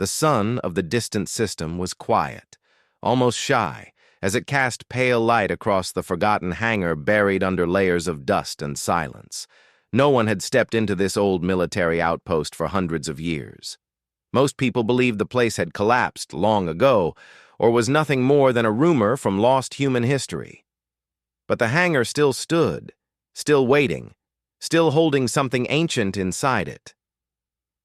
The sun of the distant system was quiet, almost shy, as it cast pale light across the forgotten hangar buried under layers of dust and silence. No one had stepped into this old military outpost for hundreds of years. Most people believed the place had collapsed long ago, or was nothing more than a rumor from lost human history. But the hangar still stood, still waiting, still holding something ancient inside it.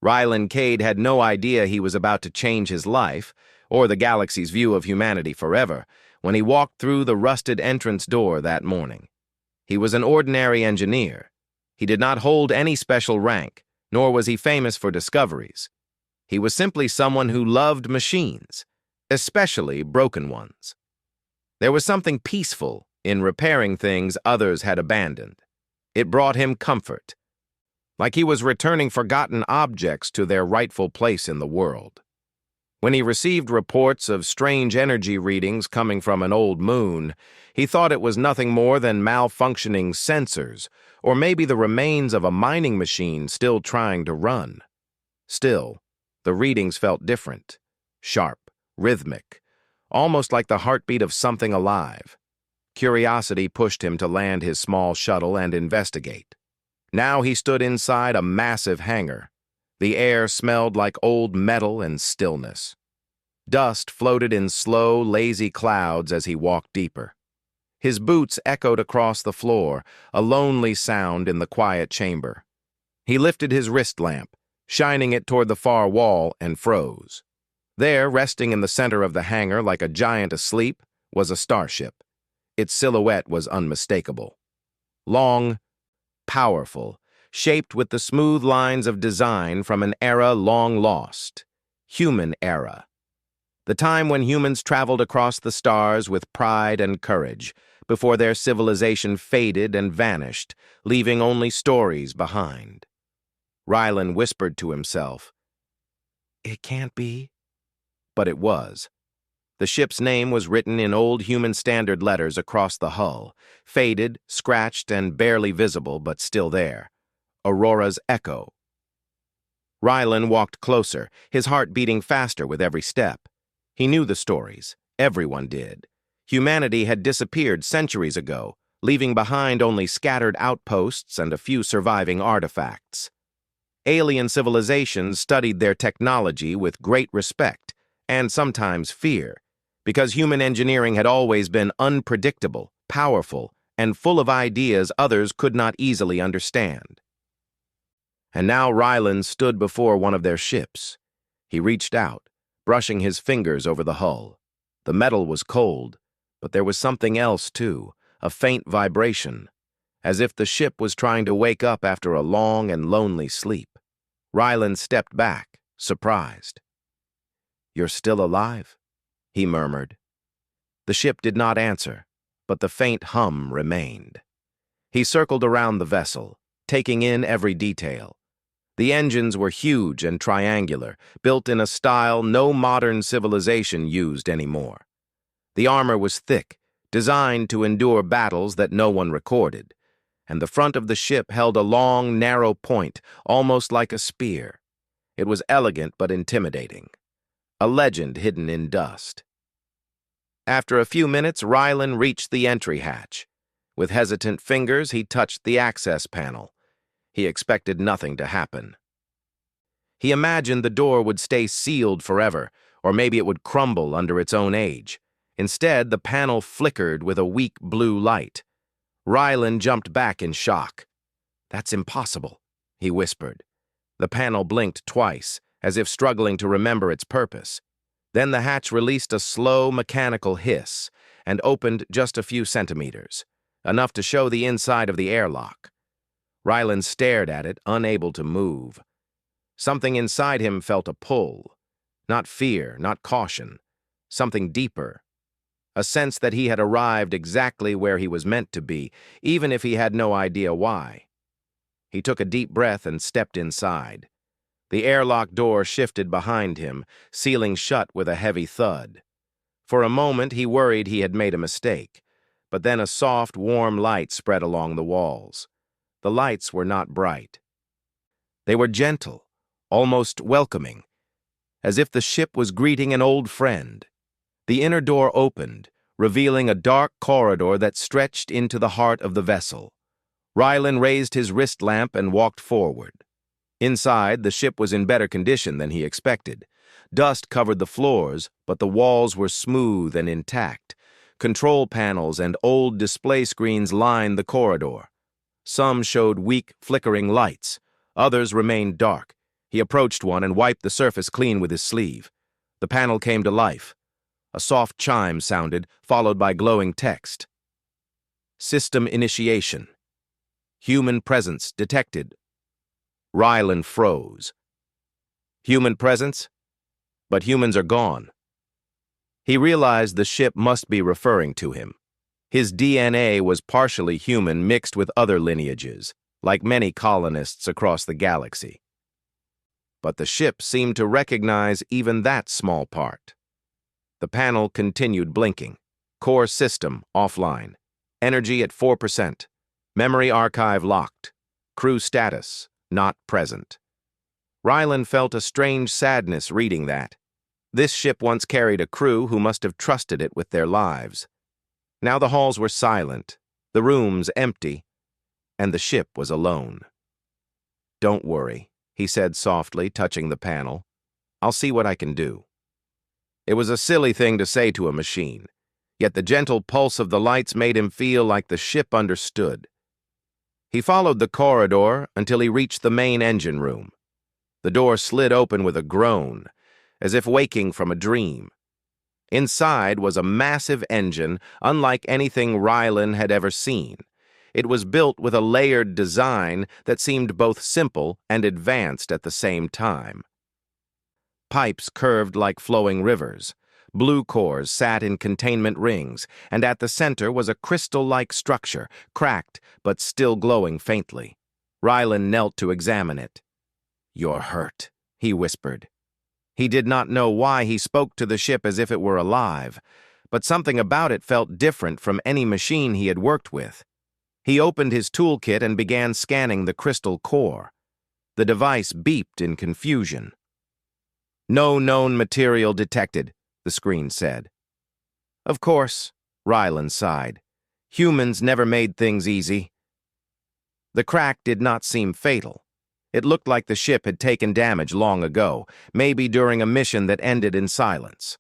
Ryland Cade had no idea he was about to change his life, or the galaxy's view of humanity forever, when he walked through the rusted entrance door that morning. He was an ordinary engineer. He did not hold any special rank, nor was he famous for discoveries. He was simply someone who loved machines, especially broken ones. There was something peaceful in repairing things others had abandoned. It brought him comfort, like he was returning forgotten objects to their rightful place in the world. When he received reports of strange energy readings coming from an old moon, he thought it was nothing more than malfunctioning sensors, or maybe the remains of a mining machine still trying to run. Still, the readings felt different, sharp, rhythmic, almost like the heartbeat of something alive. Curiosity pushed him to land his small shuttle and investigate. Now he stood inside a massive hangar. The air smelled like old metal and stillness. Dust floated in slow, lazy clouds as he walked deeper. His boots echoed across the floor, a lonely sound in the quiet chamber. He lifted his wrist lamp, shining it toward the far wall, and froze. There, resting in the center of the hangar like a giant asleep, was a starship. Its silhouette was unmistakable. Long, powerful, shaped with the smooth lines of design from an era long lost, human era. The time when humans traveled across the stars with pride and courage, before their civilization faded and vanished, leaving only stories behind. Ryland whispered to himself, "It can't be." But it was. The ship's name was written in old human standard letters across the hull, faded, scratched, and barely visible, but still there. Aurora's Echo. Ryland walked closer, his heart beating faster with every step. He knew the stories. Everyone did. Humanity had disappeared centuries ago, leaving behind only scattered outposts and a few surviving artifacts. Alien civilizations studied their technology with great respect, and sometimes fear, because human engineering had always been unpredictable, powerful, and full of ideas others could not easily understand. And now Ryland stood before one of their ships. He reached out, brushing his fingers over the hull. The metal was cold, but there was something else too, a faint vibration, as if the ship was trying to wake up after a long and lonely sleep. Ryland stepped back, surprised. "You're still alive?" he murmured. The ship did not answer, but the faint hum remained. He circled around the vessel, taking in every detail. The engines were huge and triangular, built in a style no modern civilization used anymore. The armor was thick, designed to endure battles that no one recorded, and the front of the ship held a long, narrow point, almost like a spear. It was elegant but intimidating, a legend hidden in dust. After a few minutes, Ryland reached the entry hatch. With hesitant fingers, he touched the access panel. He expected nothing to happen. He imagined the door would stay sealed forever, or maybe it would crumble under its own age. Instead, the panel flickered with a weak blue light. Ryland jumped back in shock. "That's impossible," he whispered. The panel blinked twice, as if struggling to remember its purpose. Then the hatch released a slow, mechanical hiss and opened just a few centimeters, enough to show the inside of the airlock. Ryland stared at it, unable to move. Something inside him felt a pull. Not fear, not caution. Something deeper. A sense that he had arrived exactly where he was meant to be, even if he had no idea why. He took a deep breath and stepped inside. The airlock door shifted behind him, sealing shut with a heavy thud. For a moment, he worried he had made a mistake, but then a soft, warm light spread along the walls. The lights were not bright. They were gentle, almost welcoming, as if the ship was greeting an old friend. The inner door opened, revealing a dark corridor that stretched into the heart of the vessel. Rylan raised his wrist lamp and walked forward. Inside, the ship was in better condition than he expected. Dust covered the floors, but the walls were smooth and intact. Control panels and old display screens lined the corridor. Some showed weak, flickering lights. Others remained dark. He approached one and wiped the surface clean with his sleeve. The panel came to life. A soft chime sounded, followed by glowing text. System initiation. Human presence detected. Rylan froze. Human presence? But humans are gone. He realized the ship must be referring to him. His DNA was partially human mixed with other lineages, like many colonists across the galaxy. But the ship seemed to recognize even that small part. The panel continued blinking. Core system offline. Energy at 4%. Memory archive locked. Crew status not present. Rylan felt a strange sadness reading that. This ship once carried a crew who must have trusted it with their lives. Now the halls were silent, the rooms empty, and the ship was alone. "Don't worry," he said softly, touching the panel. "I'll see what I can do." It was a silly thing to say to a machine, yet the gentle pulse of the lights made him feel like the ship understood. He followed the corridor until he reached the main engine room. The door slid open with a groan, as if waking from a dream. Inside was a massive engine unlike anything Rylan had ever seen. It was built with a layered design that seemed both simple and advanced at the same time. Pipes curved like flowing rivers. Blue cores sat in containment rings, and at the center was a crystal-like structure, cracked but still glowing faintly. Rylan knelt to examine it. "You're hurt," he whispered. He did not know why he spoke to the ship as if it were alive, but something about it felt different from any machine he had worked with. He opened his toolkit and began scanning the crystal core. The device beeped in confusion. "No known material detected," the screen said. "Of course," Rylan sighed. "Humans never made things easy." The crack did not seem fatal. It looked like the ship had taken damage long ago, maybe during a mission that ended in silence.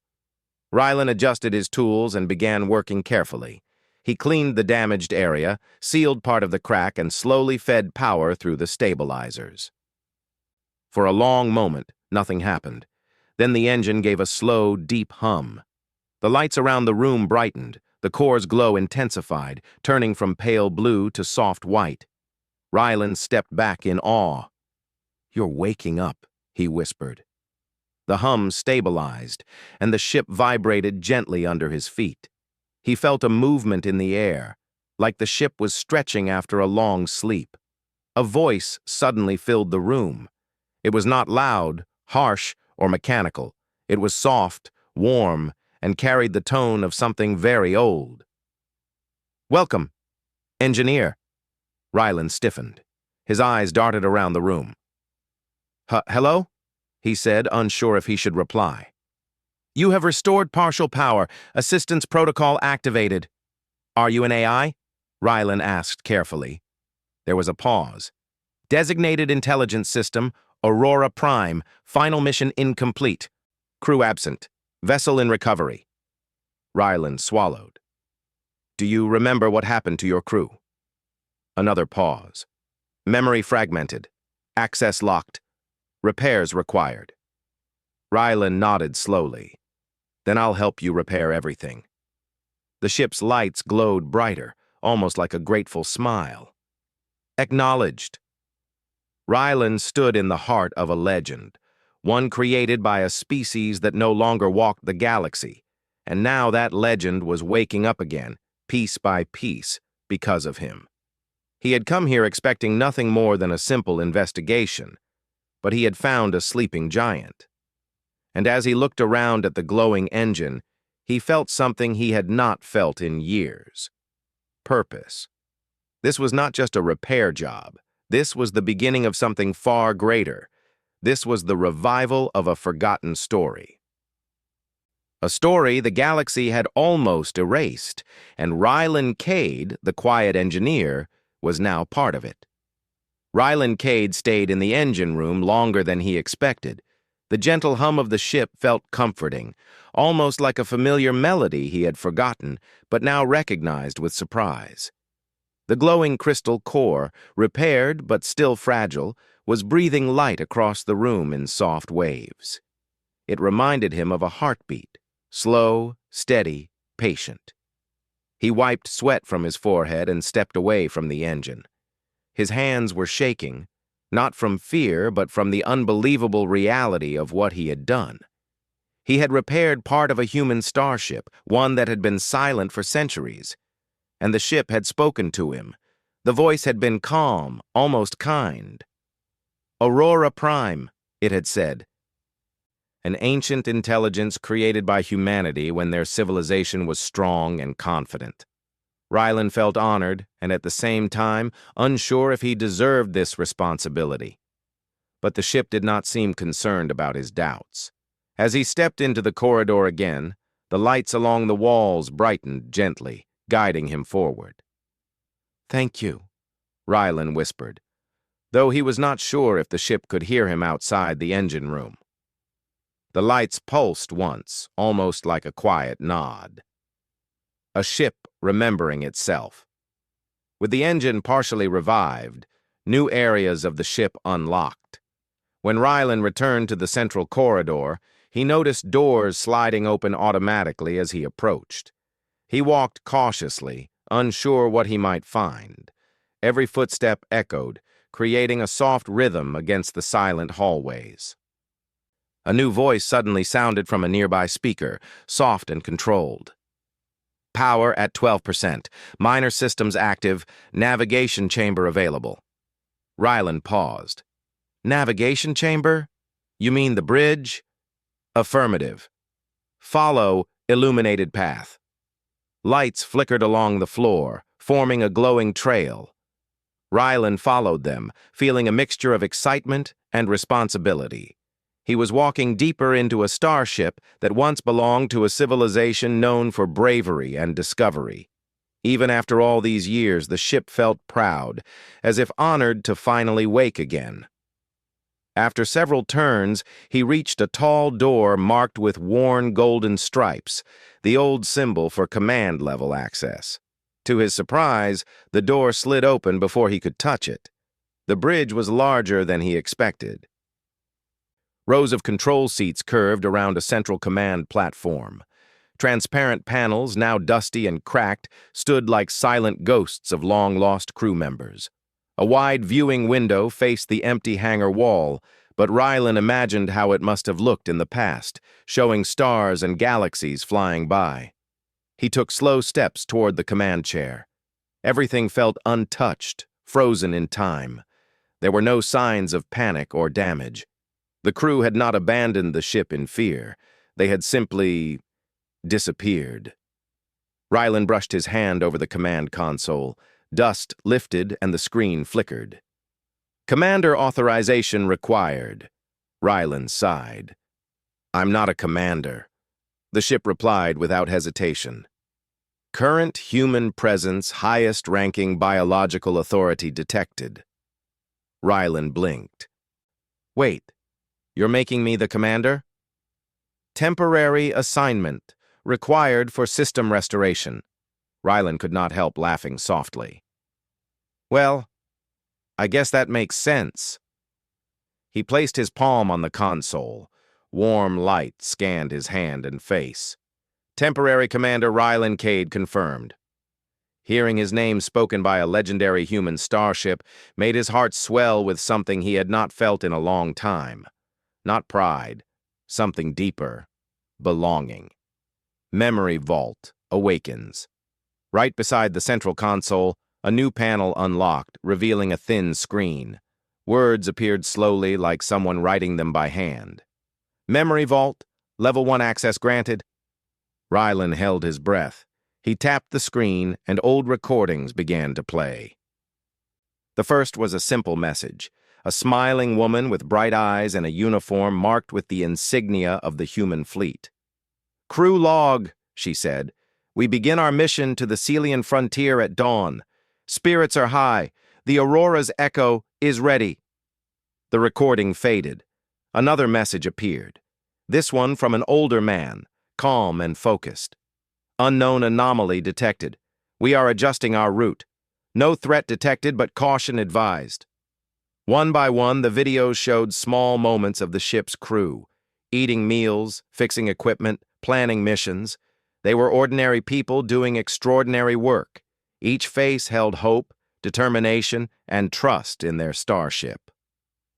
Rylan adjusted his tools and began working carefully. He cleaned the damaged area, sealed part of the crack, and slowly fed power through the stabilizers. For a long moment, nothing happened. Then the engine gave a slow, deep hum. The lights around the room brightened, the core's glow intensified, turning from pale blue to soft white. Rylan stepped back in awe. "You're waking up," he whispered. The hum stabilized, and the ship vibrated gently under his feet. He felt a movement in the air, like the ship was stretching after a long sleep. A voice suddenly filled the room. It was not loud, harsh, or mechanical. It was soft, warm, and carried the tone of something very old. "Welcome, engineer." Rylan stiffened. His eyes darted around the room. "Hello?" he said, unsure if he should reply. "You have restored partial power. Assistance protocol activated." "Are you an AI?" Rylan asked carefully. There was a pause. "Designated intelligence system, Aurora Prime, final mission incomplete. Crew absent. Vessel in recovery." Rylan swallowed. "Do you remember what happened to your crew?" Another pause. "Memory fragmented. Access locked. Repairs required." Rylan nodded slowly. "Then I'll help you repair everything." The ship's lights glowed brighter, almost like a grateful smile. "Acknowledged." Rylan stood in the heart of a legend, one created by a species that no longer walked the galaxy, and now that legend was waking up again, piece by piece, because of him. He had come here expecting nothing more than a simple investigation, but he had found a sleeping giant. And as he looked around at the glowing engine, he felt something he had not felt in years. Purpose. This was not just a repair job. This was the beginning of something far greater. This was the revival of a forgotten story. A story the galaxy had almost erased, and Rylan Cade, the quiet engineer, was now part of it. Rylan Cade stayed in the engine room longer than he expected. The gentle hum of the ship felt comforting, almost like a familiar melody he had forgotten, but now recognized with surprise. The glowing crystal core, repaired but still fragile, was breathing light across the room in soft waves. It reminded him of a heartbeat, slow, steady, patient. He wiped sweat from his forehead and stepped away from the engine. His hands were shaking, not from fear, but from the unbelievable reality of what he had done. He had repaired part of a human starship, one that had been silent for centuries. And the ship had spoken to him. The voice had been calm, almost kind. Aurora Prime, it had said. An ancient intelligence created by humanity when their civilization was strong and confident. Rylan felt honored and at the same time unsure if he deserved this responsibility. But the ship did not seem concerned about his doubts. As he stepped into the corridor again, the lights along the walls brightened gently, guiding him forward. "Thank you," Rylan whispered, though he was not sure if the ship could hear him outside the engine room. The lights pulsed once, almost like a quiet nod. A ship remembering itself. With the engine partially revived, new areas of the ship unlocked. When Rylan returned to the central corridor, he noticed doors sliding open automatically as he approached. He walked cautiously, unsure what he might find. Every footstep echoed, creating a soft rhythm against the silent hallways. A new voice suddenly sounded from a nearby speaker, soft and controlled. "Power at 12%. Minor systems active. Navigation chamber available." Rylan paused. "Navigation chamber? You mean the bridge?" "Affirmative. Follow illuminated path." Lights flickered along the floor, forming a glowing trail. Rylan followed them, feeling a mixture of excitement and responsibility. He was walking deeper into a starship that once belonged to a civilization known for bravery and discovery. Even after all these years, the ship felt proud, as if honored to finally wake again. After several turns, he reached a tall door marked with worn golden stripes, the old symbol for command-level access. To his surprise, the door slid open before he could touch it. The bridge was larger than he expected. Rows of control seats curved around a central command platform. Transparent panels, now dusty and cracked, stood like silent ghosts of long-lost crew members. A wide viewing window faced the empty hangar wall, but Rylan imagined how it must have looked in the past, showing stars and galaxies flying by. He took slow steps toward the command chair. Everything felt untouched, frozen in time. There were no signs of panic or damage. The crew had not abandoned the ship in fear. They had simply disappeared. Rylan brushed his hand over the command console. Dust lifted and the screen flickered. "Commander authorization required." Rylan sighed. "I'm not a commander," the ship replied without hesitation. "Current human presence, highest-ranking biological authority detected." Rylan blinked. "Wait, you're making me the commander?" "Temporary assignment, required for system restoration." Rylan could not help laughing softly. "Well, I guess that makes sense." He placed his palm on the console. Warm light scanned his hand and face. Temporary Commander Rylan Cade confirmed. Hearing his name spoken by a legendary human starship made his heart swell with something he had not felt in a long time. Not pride, something deeper. Belonging. Memory Vault awakens. Right beside the central console, a new panel unlocked, revealing a thin screen. Words appeared slowly, like someone writing them by hand. "Memory Vault, Level 1 access granted." Rylan held his breath. He tapped the screen, and old recordings began to play. The first was a simple message, a smiling woman with bright eyes and a uniform marked with the insignia of the human fleet. "Crew log," she said. "We begin our mission to the Celian frontier at dawn. Spirits are high. The Aurora's echo is ready." The recording faded. Another message appeared. This one from an older man, calm and focused. "Unknown anomaly detected. We are adjusting our route. No threat detected, but caution advised." One by one, the videos showed small moments of the ship's crew, eating meals, fixing equipment, planning missions. They were ordinary people doing extraordinary work. Each face held hope, determination, and trust in their starship.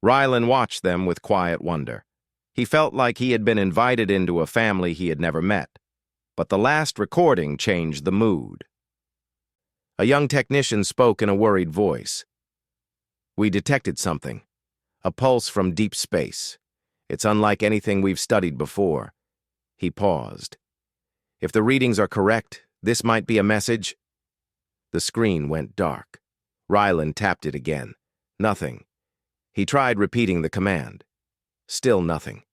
Rylan watched them with quiet wonder. He felt like he had been invited into a family he had never met. But the last recording changed the mood. A young technician spoke in a worried voice. "We detected something. A pulse from deep space. It's unlike anything we've studied before." He paused. "If the readings are correct, this might be a message." The screen went dark. Rylan tapped it again. Nothing. He tried repeating the command. Still nothing.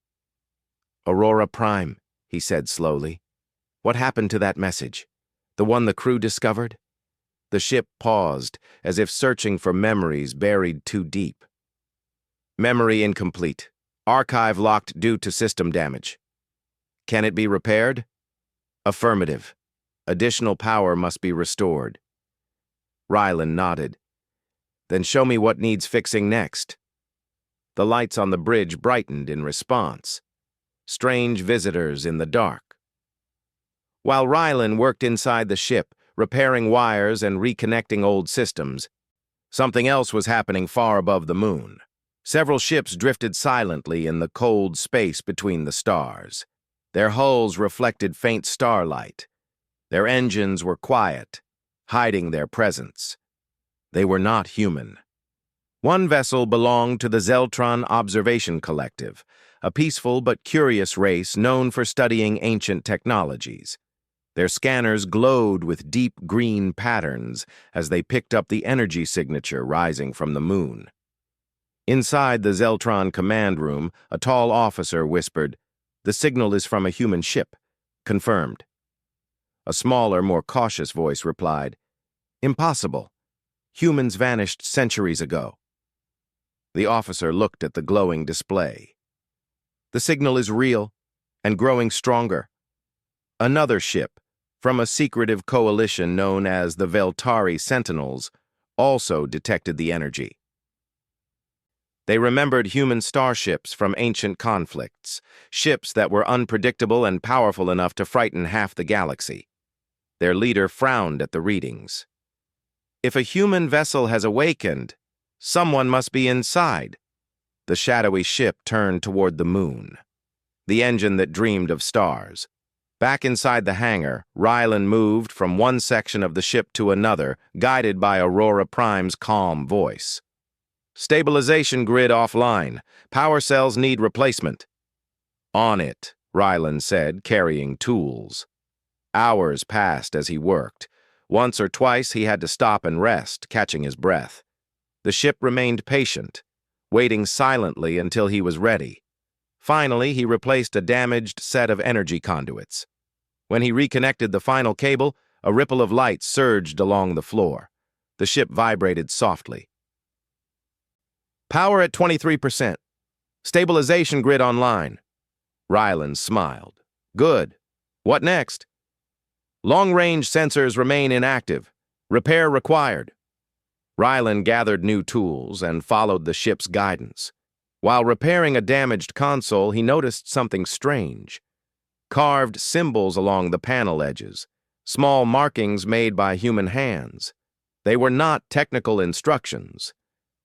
"Aurora Prime," he said slowly. "What happened to that message? The one the crew discovered?" The ship paused, as if searching for memories buried too deep. "Memory incomplete. Archive locked due to system damage." "Can it be repaired?" "Affirmative. Additional power must be restored." Rylan nodded. "Then show me what needs fixing next." The lights on the bridge brightened in response. Strange visitors in the dark. While Rylan worked inside the ship, repairing wires and reconnecting old systems, something else was happening far above the moon. Several ships drifted silently in the cold space between the stars. Their hulls reflected faint starlight. Their engines were quiet, hiding their presence. They were not human. One vessel belonged to the Zeltron Observation Collective, a peaceful but curious race known for studying ancient technologies. Their scanners glowed with deep green patterns as they picked up the energy signature rising from the moon. Inside the Zeltron command room, a tall officer whispered, "The signal is from a human ship. Confirmed." A smaller, more cautious voice replied, "Impossible. Humans vanished centuries ago." The officer looked at the glowing display. "The signal is real and growing stronger." Another ship, from a secretive coalition known as the Veltari Sentinels, also detected the energy. They remembered human starships from ancient conflicts, ships that were unpredictable and powerful enough to frighten half the galaxy. Their leader frowned at the readings. "If a human vessel has awakened, someone must be inside." The shadowy ship turned toward the moon, the engine that dreamed of stars. Back inside the hangar, Rylan moved from one section of the ship to another, guided by Aurora Prime's calm voice. "Stabilization grid offline. Power cells need replacement." "On it," Rylan said, carrying tools. Hours passed as he worked. Once or twice he had to stop and rest, catching his breath. The ship remained patient, waiting silently until he was ready. Finally, he replaced a damaged set of energy conduits. When he reconnected the final cable, a ripple of light surged along the floor. The ship vibrated softly. "Power at 23%. Stabilization grid online." Rylan smiled. "Good. What next?" "Long-range sensors remain inactive. Repair required." Rylan gathered new tools and followed the ship's guidance. While repairing a damaged console, he noticed something strange. Carved symbols along the panel edges, small markings made by human hands. They were not technical instructions.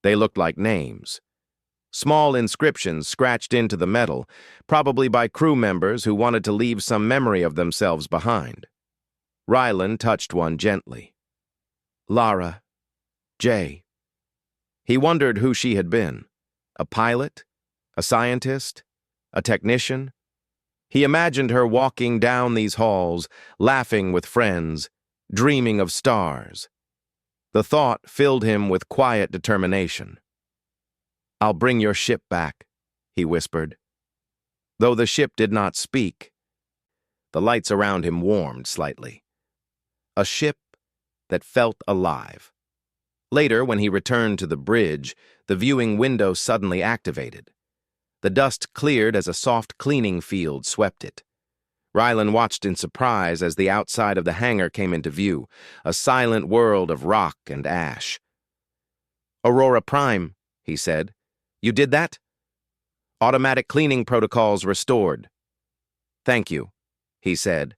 They looked like names. Small inscriptions scratched into the metal, probably by crew members who wanted to leave some memory of themselves behind. Rylan touched one gently. "Lara. J." He wondered who she had been. A pilot? A scientist? A technician? He imagined her walking down these halls, laughing with friends, dreaming of stars. The thought filled him with quiet determination. "I'll bring your ship back," he whispered. Though the ship did not speak, the lights around him warmed slightly. A ship that felt alive. Later, when he returned to the bridge, the viewing window suddenly activated. The dust cleared as a soft cleaning field swept it. Rylan watched in surprise as the outside of the hangar came into view, a silent world of rock and ash. "Aurora Prime," he said. "You did that? Automatic cleaning protocols restored." "Thank you," he said.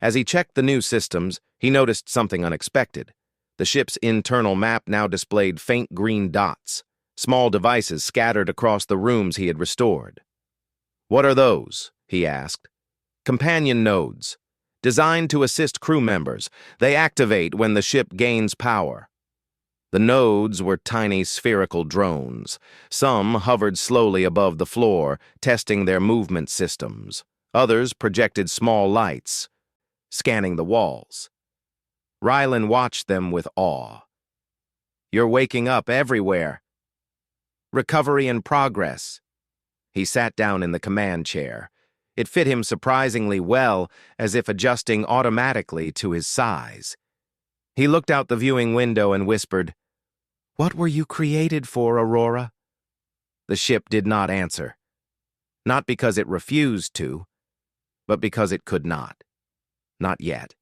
As he checked the new systems, he noticed something unexpected. The ship's internal map now displayed faint green dots, small devices scattered across the rooms he had restored. "What are those?" he asked. "Companion nodes. Designed to assist crew members. They activate when the ship gains power." The nodes were tiny spherical drones. Some hovered slowly above the floor, testing their movement systems. Others projected small lights, scanning the walls. Rylan watched them with awe. "You're waking up everywhere." "Recovery in progress." He sat down in the command chair. It fit him surprisingly well, as if adjusting automatically to his size. He looked out the viewing window and whispered, "What were you created for, Aurora?" The ship did not answer. Not because it refused to, but because it could not. Not yet.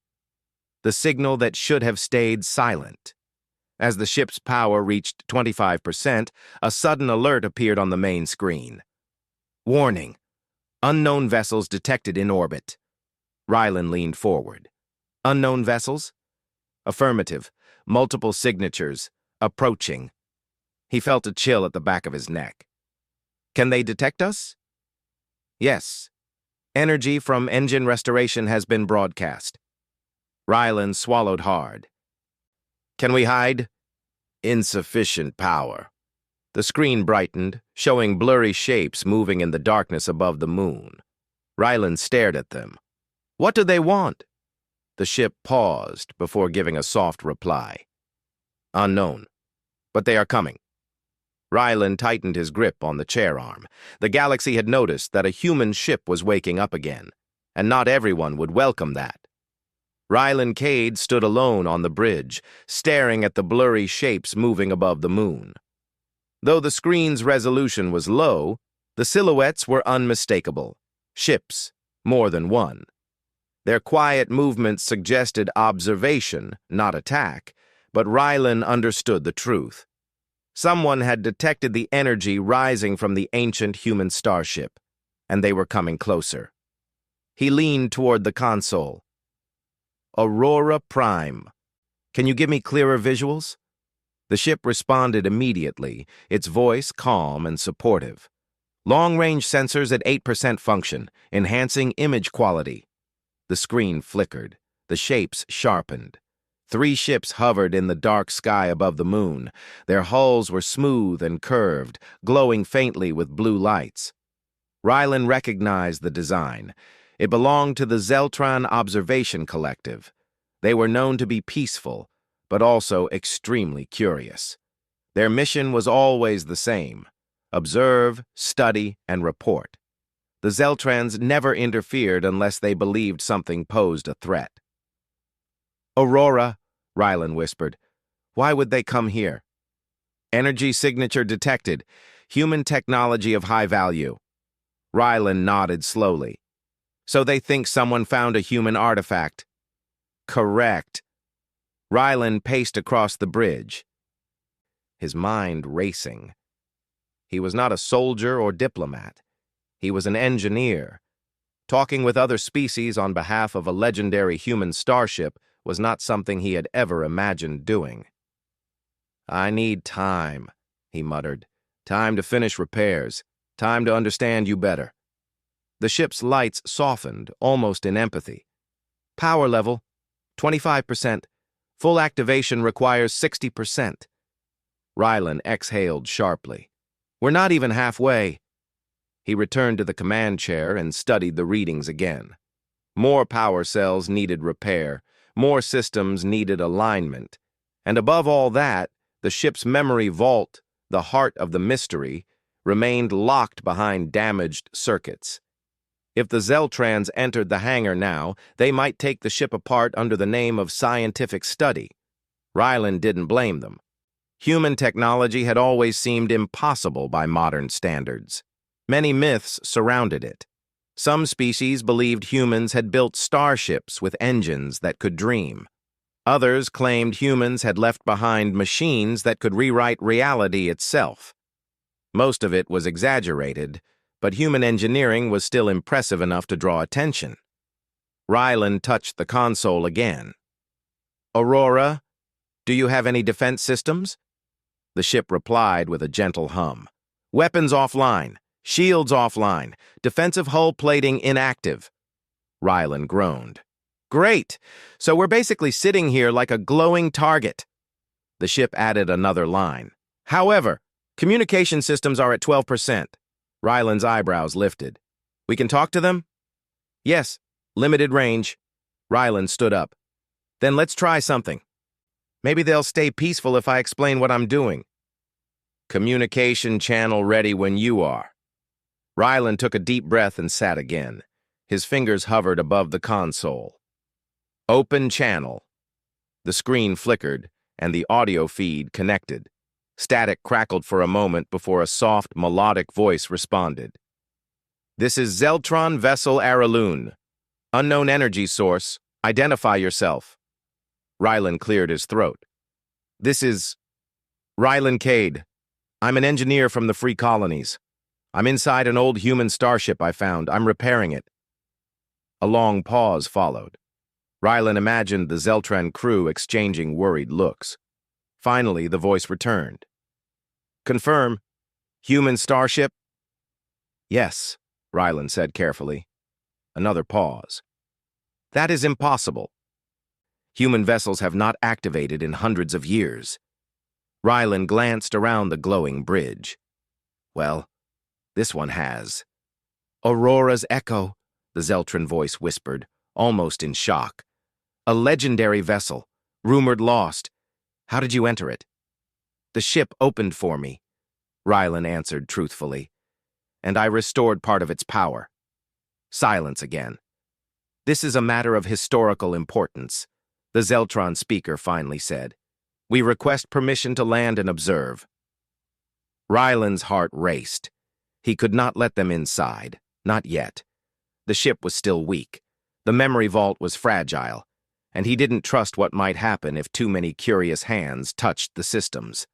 The signal that should have stayed silent. As the ship's power reached 25%, a sudden alert appeared on the main screen. "Warning. Unknown vessels detected in orbit." Rylan leaned forward. "Unknown vessels?" "Affirmative. Multiple signatures. Approaching." He felt a chill at the back of his neck. "Can they detect us?" "Yes. Energy from engine restoration has been broadcast." Rylan swallowed hard. "Can we hide?" "Insufficient power." The screen brightened, showing blurry shapes moving in the darkness above the moon. Rylan stared at them. "What do they want?" The ship paused before giving a soft reply. "Unknown. But they are coming." Rylan tightened his grip on the chair arm. The galaxy had noticed that a human ship was waking up again, and not everyone would welcome that. Rylan Cade stood alone on the bridge, staring at the blurry shapes moving above the moon. Though the screen's resolution was low, the silhouettes were unmistakable. Ships, more than one. Their quiet movements suggested observation, not attack, but Rylan understood the truth. Someone had detected the energy rising from the ancient human starship, and they were coming closer. He leaned toward the console. "Aurora Prime. Can you give me clearer visuals?" The ship responded immediately, its voice calm and supportive. "Long-range sensors at 8% function, enhancing image quality." The screen flickered. The shapes sharpened. 3 ships hovered in the dark sky above the moon. Their hulls were smooth and curved, glowing faintly with blue lights. Rylan recognized the design. It belonged to the Zeltron Observation Collective. They were known to be peaceful, but also extremely curious. Their mission was always the same: observe, study, and report. The Zeltrans never interfered unless they believed something posed a threat. "Aurora," Rylan whispered. "Why would they come here?" "Energy signature detected. Human technology of high value." Rylan nodded slowly. "So they think someone found a human artifact." "Correct." Rylan paced across the bridge, his mind racing. He was not a soldier or diplomat. He was an engineer. Talking with other species on behalf of a legendary human starship was not something he had ever imagined doing. "I need time," he muttered. "Time to finish repairs. Time to understand you better." The ship's lights softened, almost in empathy. "Power level, 25%. Full activation requires 60%. Rylan exhaled sharply. "We're not even halfway." He returned to the command chair and studied the readings again. More power cells needed repair, more systems needed alignment, and above all that, the ship's memory vault the heart of the mystery, remained locked behind damaged circuits. If the Zeltrans entered the hangar now, they might take the ship apart under the name of scientific study. Ryland didn't blame them. Human technology had always seemed impossible by modern standards. Many myths surrounded it. Some species believed humans had built starships with engines that could dream. Others claimed humans had left behind machines that could rewrite reality itself. Most of it was exaggerated, but human engineering was still impressive enough to draw attention. Ryland touched the console again. "Aurora, do you have any defense systems?" The ship replied with a gentle hum. "Weapons offline. Shields offline. Defensive hull plating inactive." Ryland groaned. "Great! So we're basically sitting here like a glowing target." The ship added another line. "However, communication systems are at 12%. Ryland's eyebrows lifted. "We can talk to them?" "Yes, limited range." Ryland stood up. "Then let's try something. Maybe they'll stay peaceful if I explain what I'm doing." "Communication channel ready when you are." Ryland took a deep breath and sat again. His fingers hovered above the console. "Open channel." The screen flickered, and the audio feed connected. Static crackled for a moment before a soft, melodic voice responded. "This is Zeltron Vessel Araloon. Unknown energy source. Identify yourself." Ryland cleared his throat. "This is Ryland Cade. I'm an engineer from the Free Colonies. I'm inside an old human starship I found. I'm repairing it." A long pause followed. Ryland imagined the Zeltran crew exchanging worried looks. Finally, the voice returned. "Confirm. Human starship?" "Yes," Ryland said carefully. Another pause. "That is impossible. Human vessels have not activated in hundreds of years." Ryland glanced around the glowing bridge. "Well, this one has." "Aurora's Echo," the Zeltran voice whispered, almost in shock. "A legendary vessel, rumored lost. How did you enter it?" "The ship opened for me," Ryland answered truthfully, "and I restored part of its power." Silence again. "This is a matter of historical importance," the Zeltron speaker finally said. "We request permission to land and observe." Ryland's heart raced. He could not let them inside, not yet. The ship was still weak. The memory vault was fragile, and he didn't trust what might happen if too many curious hands touched the systems.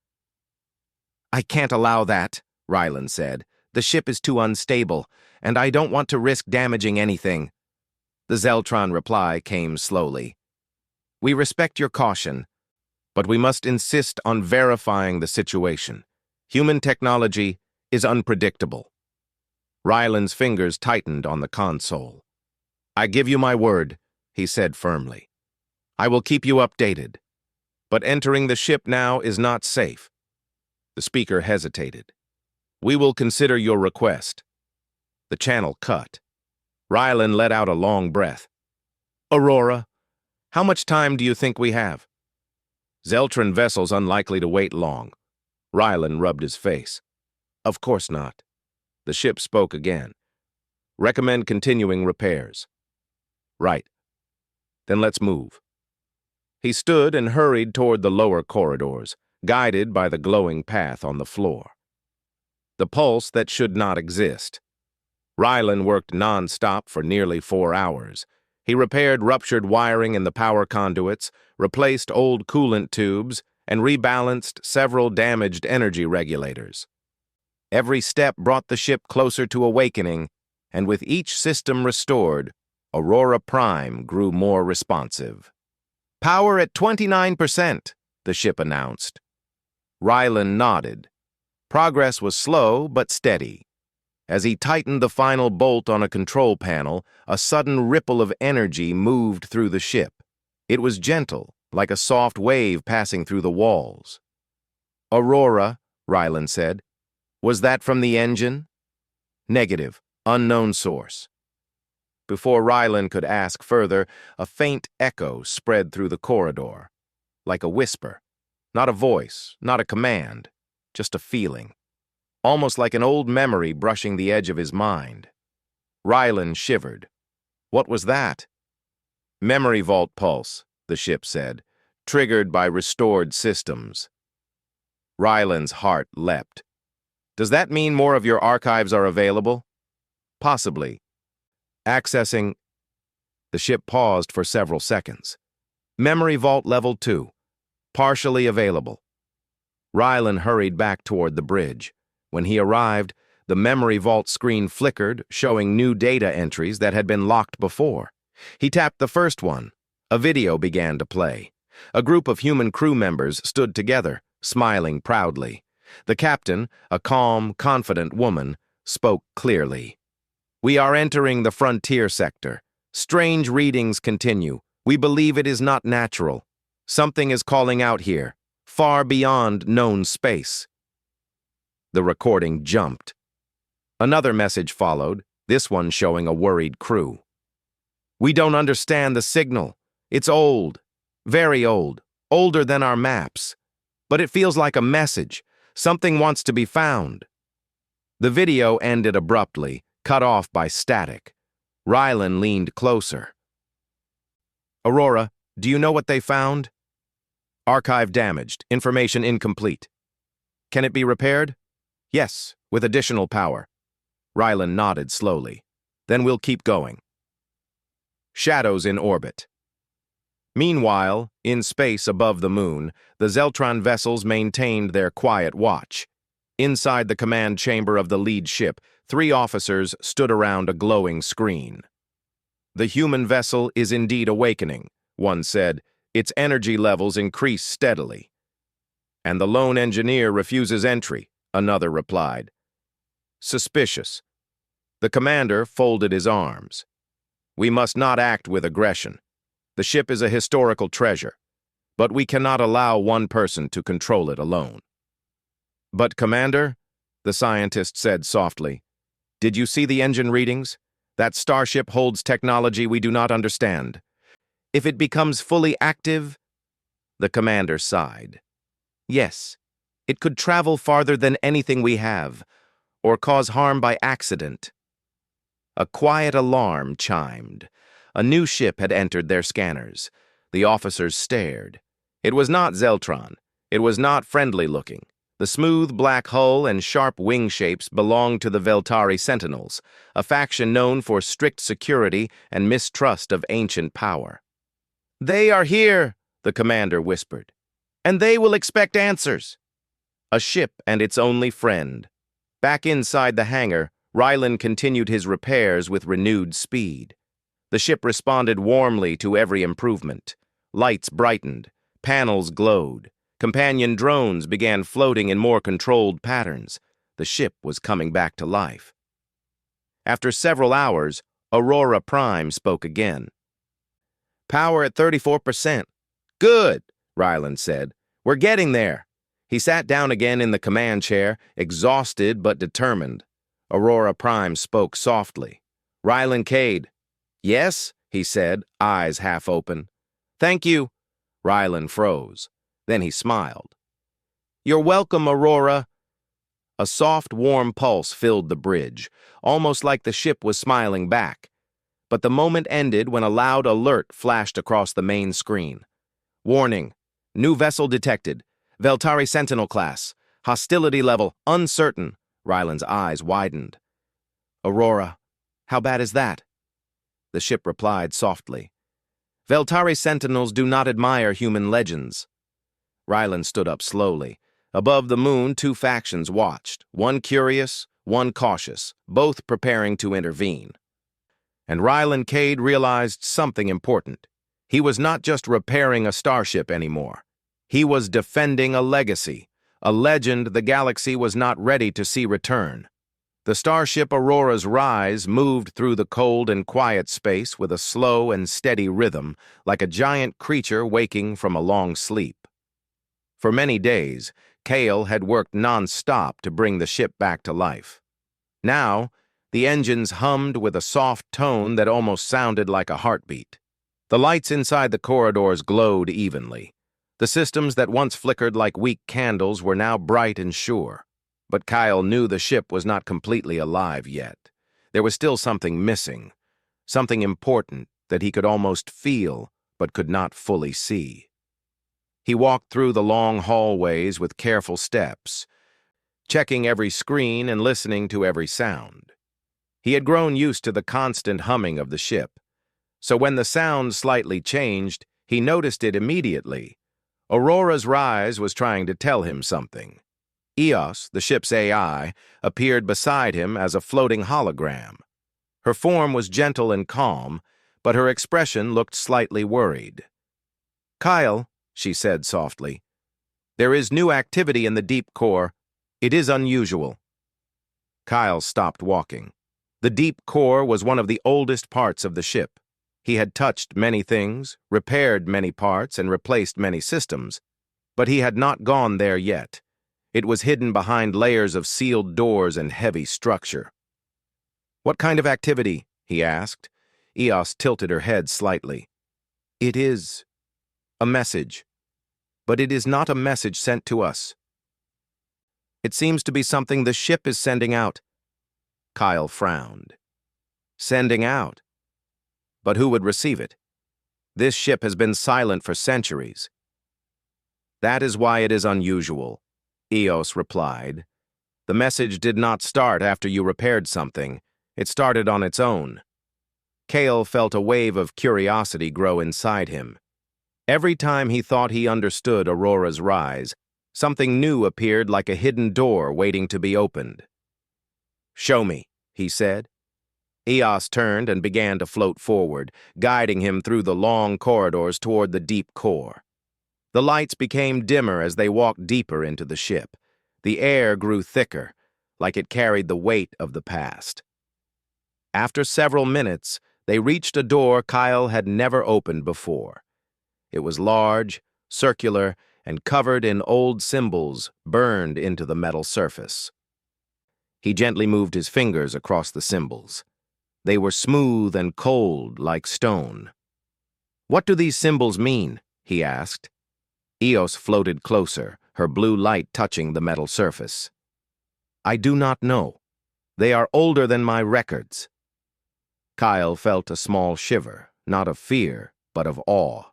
"I can't allow that," Ryland said. "The ship is too unstable, and I don't want to risk damaging anything." The Zeltron reply came slowly. "We respect your caution, but we must insist on verifying the situation. Human technology is unpredictable." Ryland's fingers tightened on the console. "I give you my word," he said firmly. "I will keep you updated. But entering the ship now is not safe." The speaker hesitated. "We will consider your request." The channel cut. Ryland let out a long breath. "Aurora, how much time do you think we have?" "Zeltran vessel's unlikely to wait long." Ryland rubbed his face. "Of course not." The ship spoke again. "Recommend continuing repairs." "Right. Then let's move." He stood and hurried toward the lower corridors, guided by the glowing path on the floor. The pulse that should not exist. Ryland worked non-stop for nearly 4 hours. He repaired ruptured wiring in the power conduits, replaced old coolant tubes, and rebalanced several damaged energy regulators. Every step brought the ship closer to awakening, and with each system restored, Aurora Prime grew more responsive. "Power at 29%, the ship announced. Ryland nodded. Progress was slow but steady. As he tightened the final bolt on a control panel, a sudden ripple of energy moved through the ship. It was gentle, like a soft wave passing through the walls. "Aurora," Ryland said. "Was that from the engine?" "Negative. Unknown source." Before Ryland could ask further, a faint echo spread through the corridor, like a whisper. Not a voice, not a command, just a feeling, almost like an old memory brushing the edge of his mind. Rylan shivered. What was that? Memory vault pulse, the ship said, triggered by restored systems. Rylan's heart leapt. Does that mean more of your archives are available? Possibly. Accessing. The ship paused for several seconds. Memory vault level 2. Partially available. Rylan hurried back toward the bridge. When he arrived, the memory vault screen flickered, showing new data entries that had been locked before. He tapped the first one. A video began to play. A group of human crew members stood together, smiling proudly. The captain, a calm, confident woman, spoke clearly. We are entering the frontier sector. Strange readings continue. We believe it is not natural. Something is calling out here, far beyond known space. The recording jumped. Another message followed, this one showing a worried crew. We don't understand the signal. It's old, very old, older than our maps. But it feels like a message. Something wants to be found. The video ended abruptly, cut off by static. Rylan leaned closer. Aurora, do you know what they found? Archive damaged, information incomplete. Can it be repaired? Yes, with additional power. Rylan nodded slowly. Then we'll keep going. Shadows in orbit. Meanwhile, in space above the moon, the Zeltron vessels maintained their quiet watch. Inside the command chamber of the lead ship, 3 officers stood around a glowing screen. The human vessel is indeed awakening, one said. Its energy levels increase steadily. And the lone engineer refuses entry, another replied. Suspicious. The commander folded his arms. We must not act with aggression. The ship is a historical treasure, but we cannot allow one person to control it alone. But, Commander, the scientist said softly, did you see the engine readings? That starship holds technology we do not understand. If it becomes fully active, the commander sighed. Yes, it could travel farther than anything we have, or cause harm by accident. A quiet alarm chimed. A new ship had entered their scanners. The officers stared. It was not Zeltron. It was not friendly-looking. The smooth black hull and sharp wing shapes belonged to the Veltari Sentinels, a faction known for strict security and mistrust of ancient power. They are here, the commander whispered, and they will expect answers. A ship and its only friend. Back inside the hangar, Rylan continued his repairs with renewed speed. The ship responded warmly to every improvement. Lights brightened, panels glowed. Companion drones began floating in more controlled patterns. The ship was coming back to life. After several hours, Aurora Prime spoke again. Power at 34%. Good, Rylan said. We're getting there. He sat down again in the command chair, exhausted but determined. Aurora Prime spoke softly. Rylan Cade. Yes, he said, eyes half open. Thank you. Rylan froze. Then he smiled. You're welcome, Aurora. A soft, warm pulse filled the bridge, almost like the ship was smiling back. But the moment ended when a loud alert flashed across the main screen. Warning. New vessel detected. Veltari Sentinel class. Hostility level uncertain. Rylan's eyes widened. Aurora, how bad is that? The ship replied softly. Veltari Sentinels do not admire human legends. Rylan stood up slowly. Above the moon, 2 factions watched, one curious, one cautious, both preparing to intervene. And Rylan Cade realized something important. He was not just repairing a starship anymore. He was defending a legacy, a legend the galaxy was not ready to see return. The starship Aurora's rise moved through the cold and quiet space with a slow and steady rhythm, like a giant creature waking from a long sleep. For many days, Kale had worked non-stop to bring the ship back to life. Now, the engines hummed with a soft tone that almost sounded like a heartbeat. The lights inside the corridors glowed evenly. The systems that once flickered like weak candles were now bright and sure. But Kyle knew the ship was not completely alive yet. There was still something missing, something important that he could almost feel but could not fully see. He walked through the long hallways with careful steps, checking every screen and listening to every sound. He had grown used to the constant humming of the ship, so when the sound slightly changed, he noticed it immediately. Aurora's rise was trying to tell him something. Eos, the ship's AI, appeared beside him as a floating hologram. Her form was gentle and calm, but her expression looked slightly worried. "Kyle," she said softly, "there is new activity in the deep core. It is unusual." Kyle stopped walking. The deep core was one of the oldest parts of the ship. He had touched many things, repaired many parts, and replaced many systems, but he had not gone there yet. It was hidden behind layers of sealed doors and heavy structure. "What kind of activity?" he asked. Eos tilted her head slightly. "It is a message, but it is not a message sent to us. It seems to be something the ship is sending out." Kyle frowned. "Sending out? But who would receive it? This ship has been silent for centuries." "That is why it is unusual," Eos replied. "The message did not start after you repaired something. It started on its own." Kale felt a wave of curiosity grow inside him. Every time he thought he understood Aurora's rise, something new appeared like a hidden door waiting to be opened. "Show me," he said. Eos turned and began to float forward, guiding him through the long corridors toward the deep core. The lights became dimmer as they walked deeper into the ship. The air grew thicker, like it carried the weight of the past. After several minutes, they reached a door Kyle had never opened before. It was large, circular, and covered in old symbols burned into the metal surface. He gently moved his fingers across the symbols. They were smooth and cold like stone. "What do these symbols mean?" he asked. Eos floated closer, her blue light touching the metal surface. "I do not know. They are older than my records." Kyle felt a small shiver, not of fear, but of awe.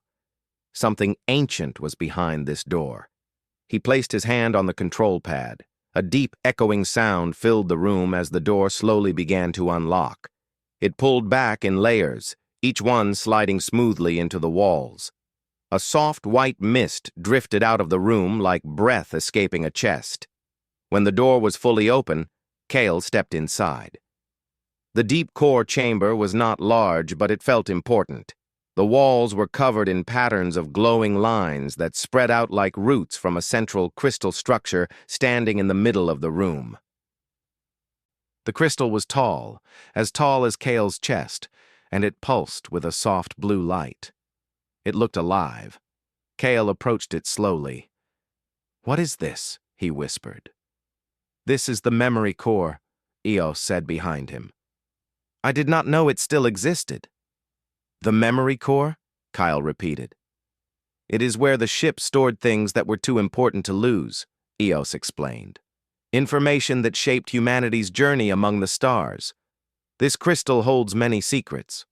Something ancient was behind this door. He placed his hand on the control pad. A deep, echoing sound filled the room as the door slowly began to unlock. It pulled back in layers, each one sliding smoothly into the walls. A soft white mist drifted out of the room like breath escaping a chest. When the door was fully open, Kale stepped inside. The deep core chamber was not large, but it felt important. The walls were covered in patterns of glowing lines that spread out like roots from a central crystal structure standing in the middle of the room. The crystal was tall as Kale's chest, and it pulsed with a soft blue light. It looked alive. Kale approached it slowly. "What is this?" he whispered. "This is the memory core," Eos said behind him. "I did not know it still existed." "The memory core?" Kyle repeated. "It is where the ship stored things that were too important to lose," Eos explained. "Information that shaped humanity's journey among the stars. This crystal holds many secrets."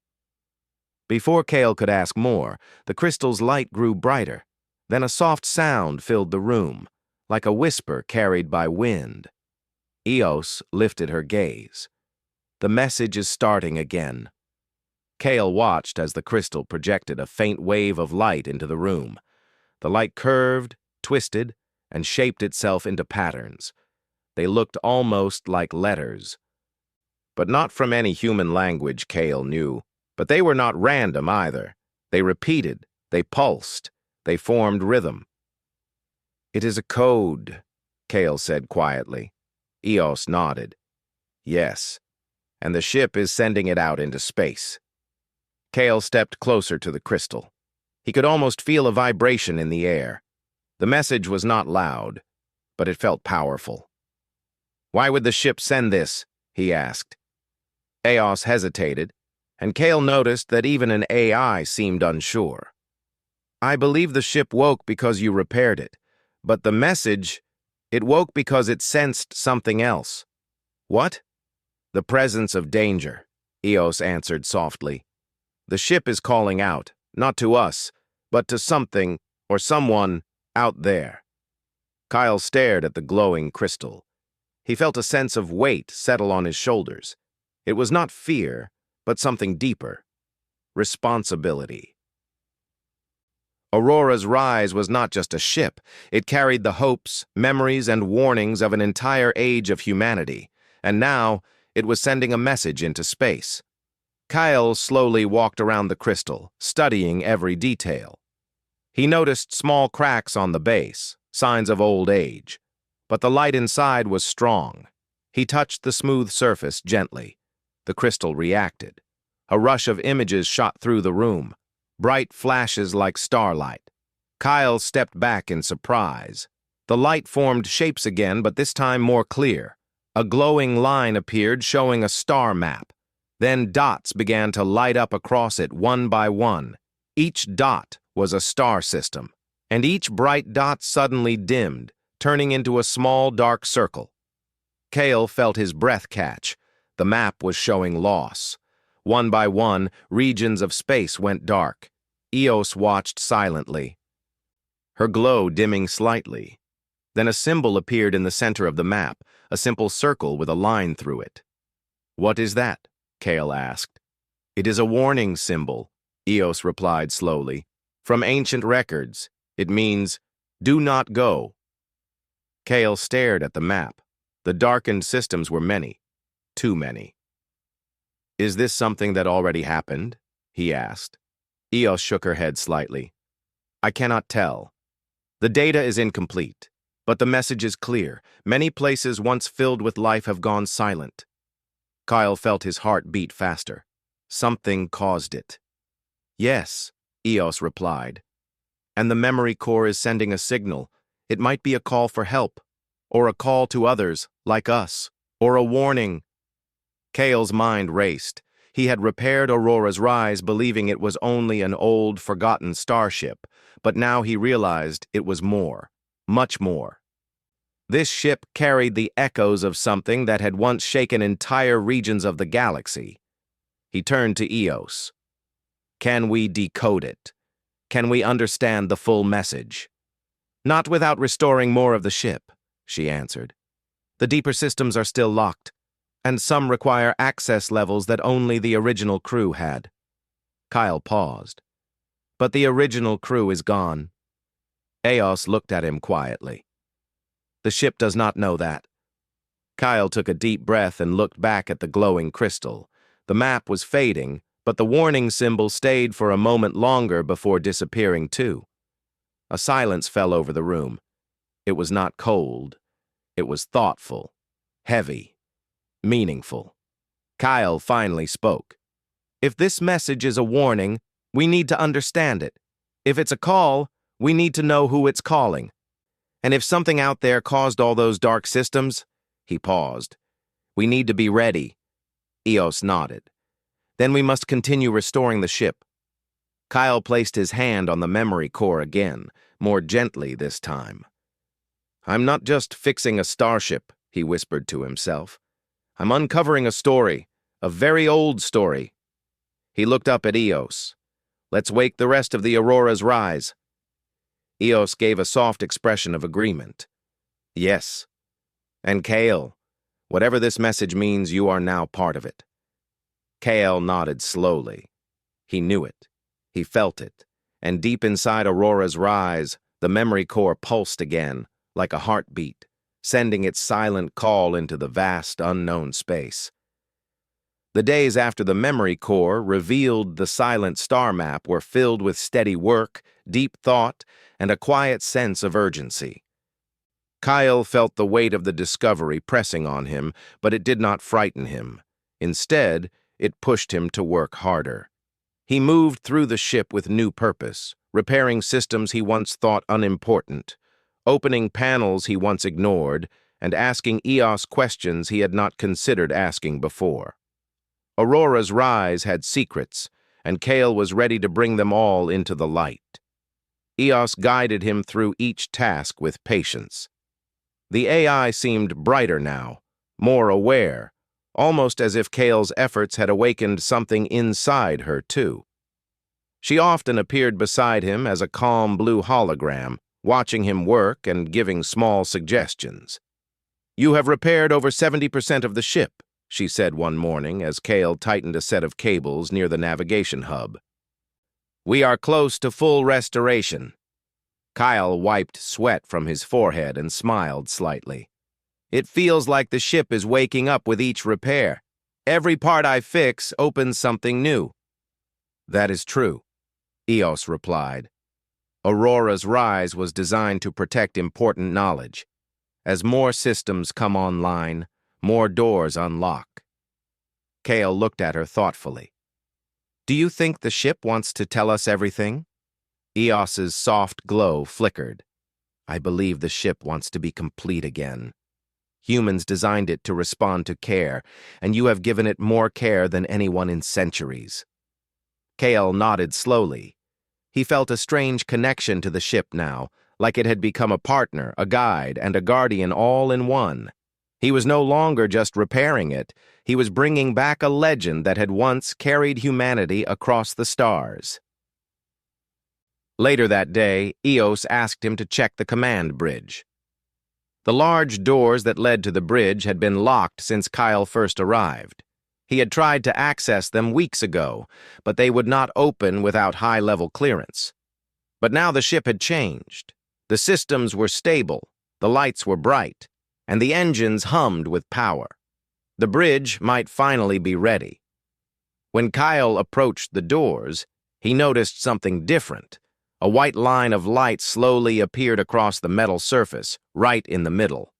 Before Kale could ask more, the crystal's light grew brighter. Then a soft sound filled the room, like a whisper carried by wind. Eos lifted her gaze. "The message is starting again." Kale watched as the crystal projected a faint wave of light into the room. The light curved, twisted, and shaped itself into patterns. They looked almost like letters. But not from any human language, Kale knew. But they were not random either. They repeated, they pulsed, they formed rhythm. "It is a code," Kale said quietly. Eos nodded. "Yes, and the ship is sending it out into space." Kale stepped closer to the crystal. He could almost feel a vibration in the air. The message was not loud, but it felt powerful. "Why would the ship send this?" he asked. Eos hesitated, and Kale noticed that even an AI seemed unsure. I believe the ship woke because you repaired it, but the message, it woke because it sensed something else. What? The presence of danger, Eos answered softly. The ship is calling out, not to us, but to something or someone out there. Kyle stared at the glowing crystal. He felt a sense of weight settle on his shoulders. It was not fear, but something deeper. Responsibility. Aurora's Rise was not just a ship. It carried the hopes, memories, and warnings of an entire age of humanity, and now it was sending a message into space. Kyle slowly walked around the crystal, studying every detail. He noticed small cracks on the base, signs of old age, but the light inside was strong. He touched the smooth surface gently. The crystal reacted. A rush of images shot through the room, bright flashes like starlight. Kyle stepped back in surprise. The light formed shapes again, but this time more clear. A glowing line appeared showing a star map. Then dots began to light up across it one by one. Each dot was a star system, and each bright dot suddenly dimmed, turning into a small dark circle. Kale felt his breath catch. The map was showing loss. One by one, regions of space went dark. Eos watched silently, her glow dimming slightly. Then a symbol appeared in the center of the map, a simple circle with a line through it. "What is that?" Kale asked. "It is a warning symbol," Eos replied slowly. "From ancient records, it means, 'Do not go.'" Kale stared at the map. The darkened systems were many, too many. "Is this something that already happened?" he asked. Eos shook her head slightly. "I cannot tell. The data is incomplete, but the message is clear. Many places once filled with life have gone silent." Kyle felt his heart beat faster. Something caused it. "Yes," Eos replied. "And the memory core is sending a signal. It might be a call for help, or a call to others, like us, or a warning." Kale's mind raced. He had repaired Aurora's Rise believing it was only an old, forgotten starship, but now he realized it was more, much more. This ship carried the echoes of something that had once shaken entire regions of the galaxy. He turned to Eos. "Can we decode it? Can we understand the full message?" "Not without restoring more of the ship," she answered. "The deeper systems are still locked, and some require access levels that only the original crew had." Kyle paused. "But the original crew is gone." Eos looked at him quietly. "The ship does not know that." Kyle took a deep breath and looked back at the glowing crystal. The map was fading, but the warning symbol stayed for a moment longer before disappearing too. A silence fell over the room. It was not cold. It was thoughtful, heavy, meaningful. Kyle finally spoke. "If this message is a warning, we need to understand it. If it's a call, we need to know who it's calling. And if something out there caused all those dark systems," he paused, "we need to be ready." Eos nodded. "Then we must continue restoring the ship." Kyle placed his hand on the memory core again, more gently this time. "I'm not just fixing a starship," he whispered to himself. "I'm uncovering a story, a very old story." He looked up at Eos. "Let's wake the rest of the Aurora's Rise." Eos gave a soft expression of agreement. "Yes. And Kale, whatever this message means, you are now part of it." Kale nodded slowly. He knew it. He felt it. And deep inside Aurora's Rise, the memory core pulsed again, like a heartbeat, sending its silent call into the vast, unknown space. The days after the memory core revealed the silent star map were filled with steady work, deep thought, and a quiet sense of urgency. Kyle felt the weight of the discovery pressing on him, but it did not frighten him. Instead, it pushed him to work harder. He moved through the ship with new purpose, repairing systems he once thought unimportant, opening panels he once ignored, and asking Eos questions he had not considered asking before. Aurora's Rise had secrets, and Kale was ready to bring them all into the light. Eos guided him through each task with patience. The AI seemed brighter now, more aware, almost as if Kale's efforts had awakened something inside her, too. She often appeared beside him as a calm blue hologram, watching him work and giving small suggestions. "You have repaired over 70% of the ship," she said one morning as Kale tightened a set of cables near the navigation hub. "We are close to full restoration." Kyle wiped sweat from his forehead and smiled slightly. "It feels like the ship is waking up with each repair. Every part I fix opens something new." "That is true," Eos replied. Aurora's rise was designed to protect important knowledge. As more systems come online, more doors unlock. Kale looked at her thoughtfully. "Do you think the ship wants to tell us everything?" Eos's soft glow flickered. "I believe the ship wants to be complete again. Humans designed it to respond to care, and you have given it more care than anyone in centuries." Kale nodded slowly. He felt a strange connection to the ship now, like it had become a partner, a guide, and a guardian all in one. He was no longer just repairing it. He was bringing back a legend that had once carried humanity across the stars. Later that day, Eos asked him to check the command bridge. The large doors that led to the bridge had been locked since Kyle first arrived. He had tried to access them weeks ago, but they would not open without high-level clearance. But now the ship had changed. The systems were stable, the lights were bright, and the engines hummed with power. The bridge might finally be ready. When Kyle approached the doors, he noticed something different. A white line of light slowly appeared across the metal surface, right in the middle.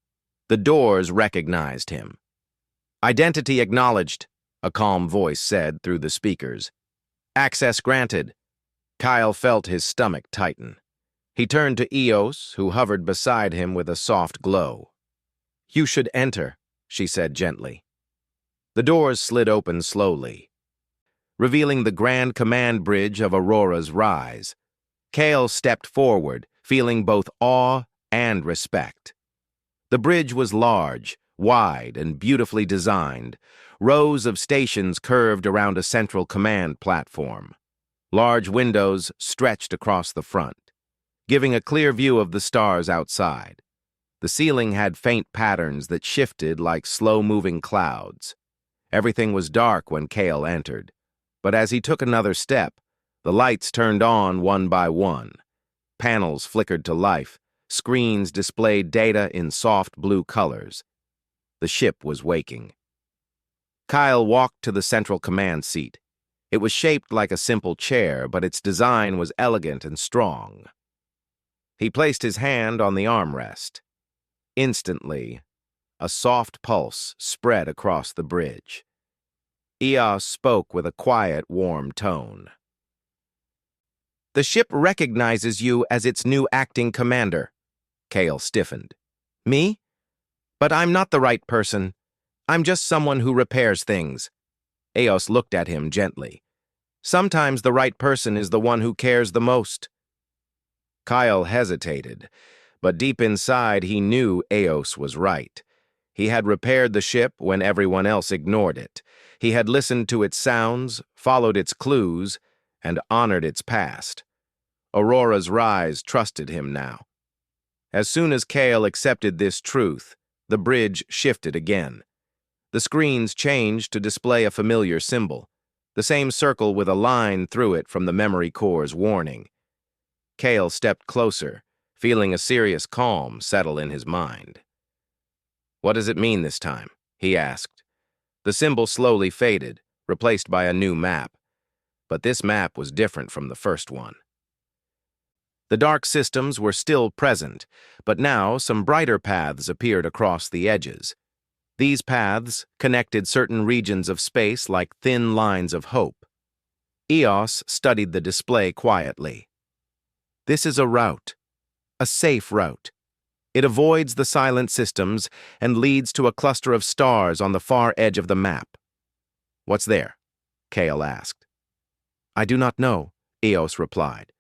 The doors recognized him. "Identity acknowledged," a calm voice said through the speakers. "Access granted." Kyle felt his stomach tighten. He turned to Eos, who hovered beside him with a soft glow. "You should enter," she said gently. The doors slid open slowly, revealing the grand command bridge of Aurora's rise. Kale stepped forward, feeling both awe and respect. The bridge was large, wide, and beautifully designed. Rows of stations curved around a central command platform. Large windows stretched across the front, giving a clear view of the stars outside. The ceiling had faint patterns that shifted like slow-moving clouds. Everything was dark when Kale entered, but as he took another step, the lights turned on one by one. Panels flickered to life. Screens displayed data in soft blue colors. The ship was waking. Kyle walked to the central command seat. It was shaped like a simple chair, but its design was elegant and strong. He placed his hand on the armrest. Instantly, a soft pulse spread across the bridge. Eos spoke with a quiet, warm tone. "The ship recognizes you as its new acting commander." Kale stiffened. "Me? But I'm not the right person. I'm just someone who repairs things." Eos looked at him gently. "Sometimes the right person is the one who cares the most." Kyle hesitated, but deep inside he knew Eos was right. He had repaired the ship when everyone else ignored it. He had listened to its sounds, followed its clues, and honored its past. Aurora's rise trusted him now. As soon as Kale accepted this truth, the bridge shifted again. The screens changed to display a familiar symbol, the same circle with a line through it from the memory core's warning. Kale stepped closer, feeling a serious calm settle in his mind. "What does it mean this time?" he asked. The symbol slowly faded, replaced by a new map. But this map was different from the first one. The dark systems were still present, but now some brighter paths appeared across the edges. These paths connected certain regions of space like thin lines of hope. Eos studied the display quietly. "This is a route, a safe route. It avoids the silent systems and leads to a cluster of stars on the far edge of the map." "What's there?" Kale asked. "I do not know," Eos replied.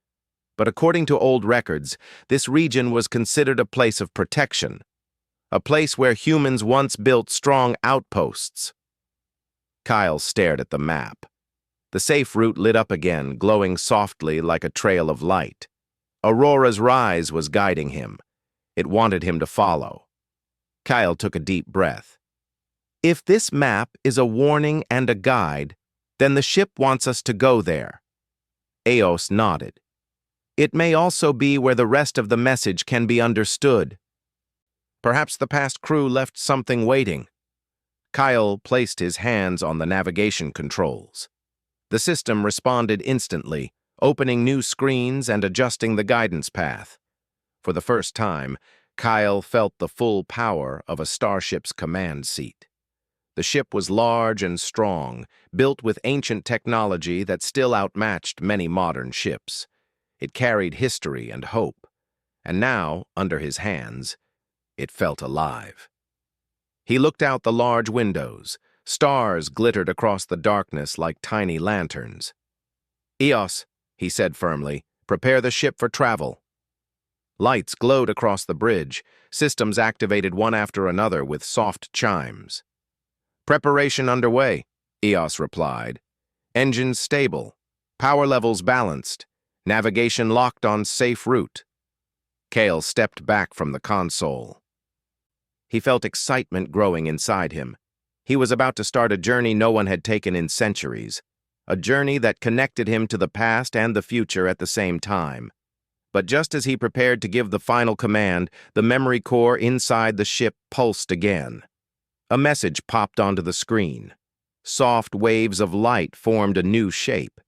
but according to old records, this region was considered a place of protection, a place where humans once built strong outposts. Kyle stared at the map. The safe route lit up again, glowing softly like a trail of light. Aurora's rise was guiding him. It wanted him to follow. Kyle took a deep breath. If this map is a warning and a guide, then the ship wants us to go there. Eos nodded. It may also be where the rest of the message can be understood. Perhaps the past crew left something waiting. Kyle placed his hands on the navigation controls. The system responded instantly, opening new screens and adjusting the guidance path. For the first time, Kyle felt the full power of a starship's command seat. The ship was large and strong, built with ancient technology that still outmatched many modern ships. It carried history and hope, and now, under his hands, it felt alive. He looked out the large windows. Stars glittered across the darkness like tiny lanterns. "Eos," he said firmly, "prepare the ship for travel." Lights glowed across the bridge, systems activated one after another with soft chimes. "Preparation underway," Eos replied. "Engines stable, power levels balanced, navigation locked on safe route." Kale stepped back from the console. He felt excitement growing inside him. He was about to start a journey no one had taken in centuries, a journey that connected him to the past and the future at the same time. But just as he prepared to give the final command, the memory core inside the ship pulsed again. A message popped onto the screen. Soft waves of light formed a new shape.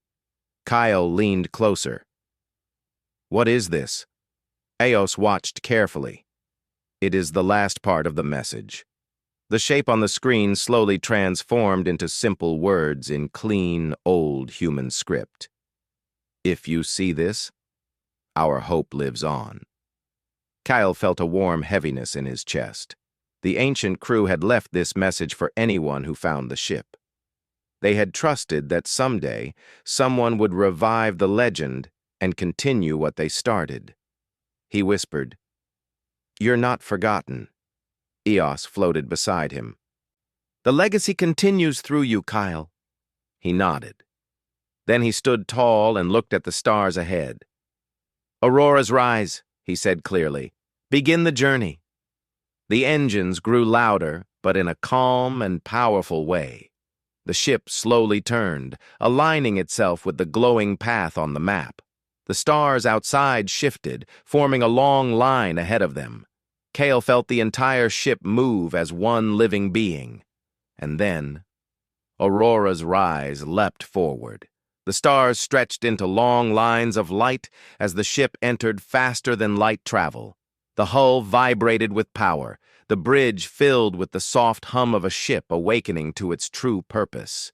Kyle leaned closer. "What is this?" Eos watched carefully. "It is the last part of the message." The shape on the screen slowly transformed into simple words in clean, old human script. "If you see this, our hope lives on." Kyle felt a warm heaviness in his chest. The ancient crew had left this message for anyone who found the ship. They had trusted that someday someone would revive the legend and continue what they started. He whispered, "You're not forgotten." Eos floated beside him. "The legacy continues through you, Kyle." He nodded. Then he stood tall and looked at the stars ahead. "Aurora's rise," he said clearly. "Begin the journey." The engines grew louder, but in a calm and powerful way. The ship slowly turned, aligning itself with the glowing path on the map. The stars outside shifted, forming a long line ahead of them. Kale felt the entire ship move as one living being. And then, Aurora's rise leapt forward. The stars stretched into long lines of light as the ship entered faster than light travel. The hull vibrated with power, the bridge filled with the soft hum of a ship awakening to its true purpose.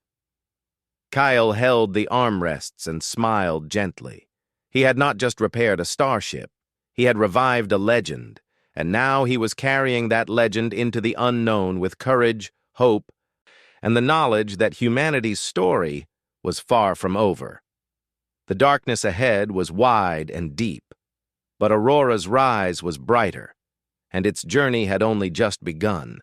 Kyle held the armrests and smiled gently. He had not just repaired a starship, he had revived a legend, and now he was carrying that legend into the unknown with courage, hope, and the knowledge that humanity's story was far from over. The darkness ahead was wide and deep, but Aurora's rise was brighter, and its journey had only just begun.